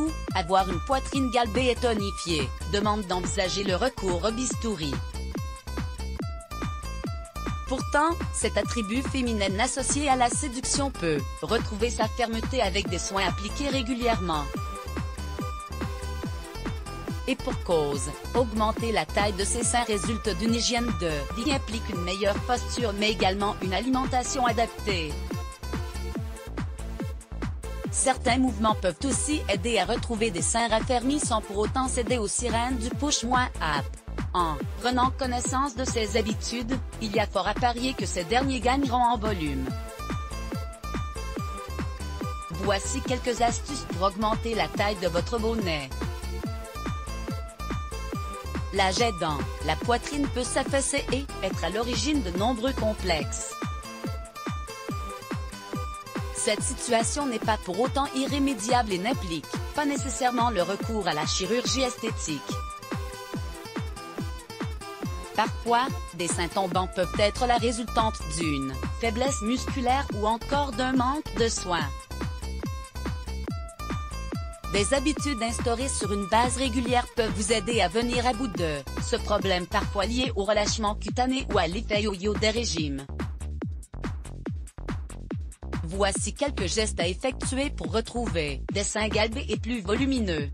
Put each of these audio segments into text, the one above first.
Voulez-vous avoir une poitrine galbée et tonifiée? Demande d'envisager le recours au bistouri. Pourtant, cet attribut féminin associé à la séduction peut retrouver sa fermeté avec des soins appliqués régulièrement. Et pour cause, augmenter la taille de ses seins résulte d'une hygiène de vie implique une meilleure posture mais également une alimentation adaptée. Certains mouvements peuvent aussi aider à retrouver des seins raffermis sans pour autant céder aux sirènes du push-up. En prenant connaissance de ces habitudes, il y a fort à parier que ces derniers gagneront en volume. Voici quelques astuces pour augmenter la taille de votre bonnet. L'âge aidant, la poitrine peut s'affaisser et être à l'origine de nombreux complexes. Cette situation n'est pas pour autant irrémédiable et n'implique pas nécessairement le recours à la chirurgie esthétique. Parfois, des seins tombants peuvent être la résultante d'une faiblesse musculaire ou encore d'un manque de soins. Des habitudes instaurées sur une base régulière peuvent vous aider à venir à bout de ce problème parfois lié au relâchement cutané ou à l'effet yo-yo des régimes. Voici quelques gestes à effectuer pour retrouver des seins galbés et plus volumineux.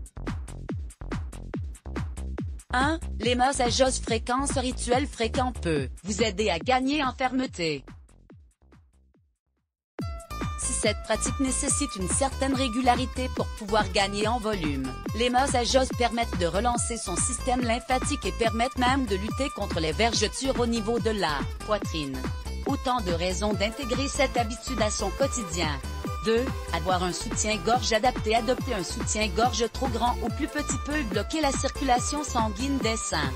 1. Les massages fréquents. Ce rituel fréquent peut vous aider à gagner en fermeté. Si cette pratique nécessite une certaine régularité pour pouvoir gagner en volume, les massages permettent de relancer son système lymphatique et permettent même de lutter contre les vergetures au niveau de la poitrine. Autant de raisons d'intégrer cette habitude à son quotidien. 2. Avoir un soutien-gorge adapté. Adopter un soutien-gorge trop grand ou plus petit peut bloquer la circulation sanguine des seins.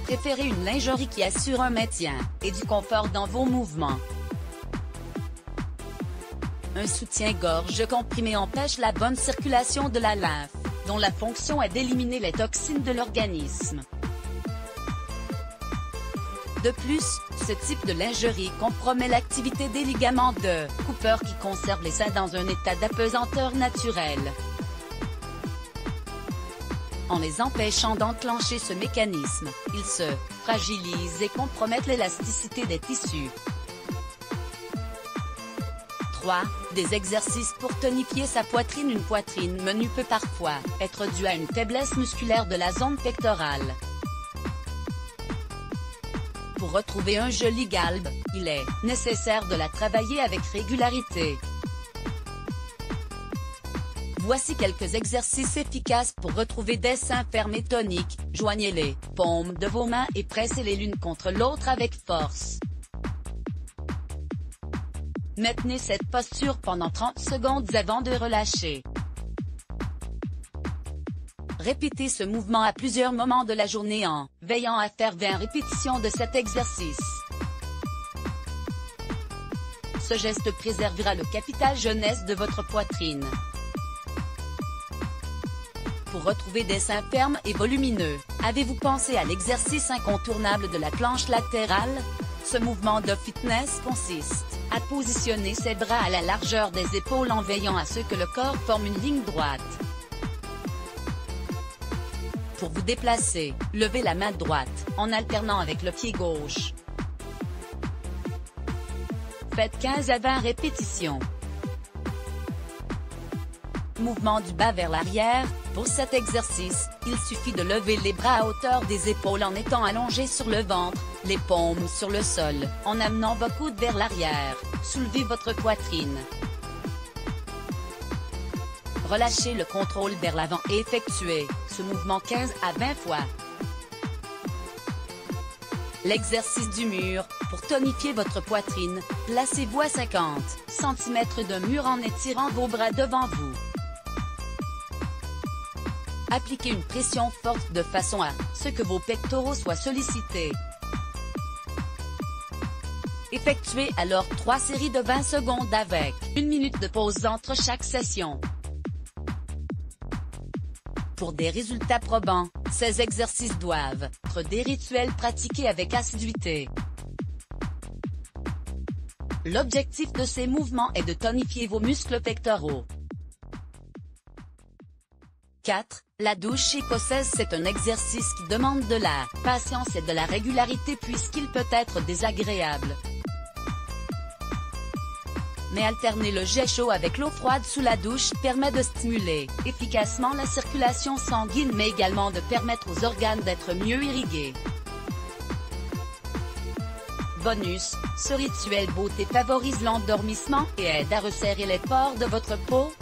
Préférez une lingerie qui assure un maintien et du confort dans vos mouvements. Un soutien-gorge comprimé empêche la bonne circulation de la lymphe, dont la fonction est d'éliminer les toxines de l'organisme. De plus, ce type de lingerie compromet l'activité des ligaments de Cooper qui conservent les seins dans un état d'apesanteur naturelle. En les empêchant d'enclencher ce mécanisme, ils se fragilisent et compromettent l'élasticité des tissus. 3. Des exercices pour tonifier sa poitrine. Une poitrine menue peut parfois être due à une faiblesse musculaire de la zone pectorale. Pour retrouver un joli galbe, il est nécessaire de la travailler avec régularité. Voici quelques exercices efficaces pour retrouver des seins fermes et toniques. Joignez les paumes de vos mains et pressez-les l'une contre l'autre avec force. Maintenez cette posture pendant 30 secondes avant de relâcher. Répétez ce mouvement à plusieurs moments de la journée en veillant à faire 20 répétitions de cet exercice. Ce geste préservera le capital jeunesse de votre poitrine. Pour retrouver des seins fermes et volumineux, avez-vous pensé à l'exercice incontournable de la planche latérale? Ce mouvement de fitness consiste à positionner ses bras à la largeur des épaules en veillant à ce que le corps forme une ligne droite. Pour vous déplacer, levez la main droite, en alternant avec le pied gauche. Faites 15 à 20 répétitions. Mouvement du bas vers l'arrière. Pour cet exercice, il suffit de lever les bras à hauteur des épaules en étant allongé sur le ventre, les paumes sur le sol, en amenant vos coudes vers l'arrière. Soulevez votre poitrine. Relâchez le contrôle vers l'avant et effectuez ce mouvement 15 à 20 fois. L'exercice du mur. Pour tonifier votre poitrine, placez-vous à 50 cm d'un mur en étirant vos bras devant vous. Appliquez une pression forte de façon à ce que vos pectoraux soient sollicités. Effectuez alors 3 séries de 20 secondes avec 1 minute de pause entre chaque session. Pour des résultats probants, ces exercices doivent être des rituels pratiqués avec assiduité. L'objectif de ces mouvements est de tonifier vos muscles pectoraux. 4. La douche écossaise, c'est un exercice qui demande de la patience et de la régularité puisqu'il peut être désagréable. Mais alterner le jet chaud avec l'eau froide sous la douche permet de stimuler efficacement la circulation sanguine mais également de permettre aux organes d'être mieux irrigués. Bonus, ce rituel beauté favorise l'endormissement et aide à resserrer les pores de votre peau.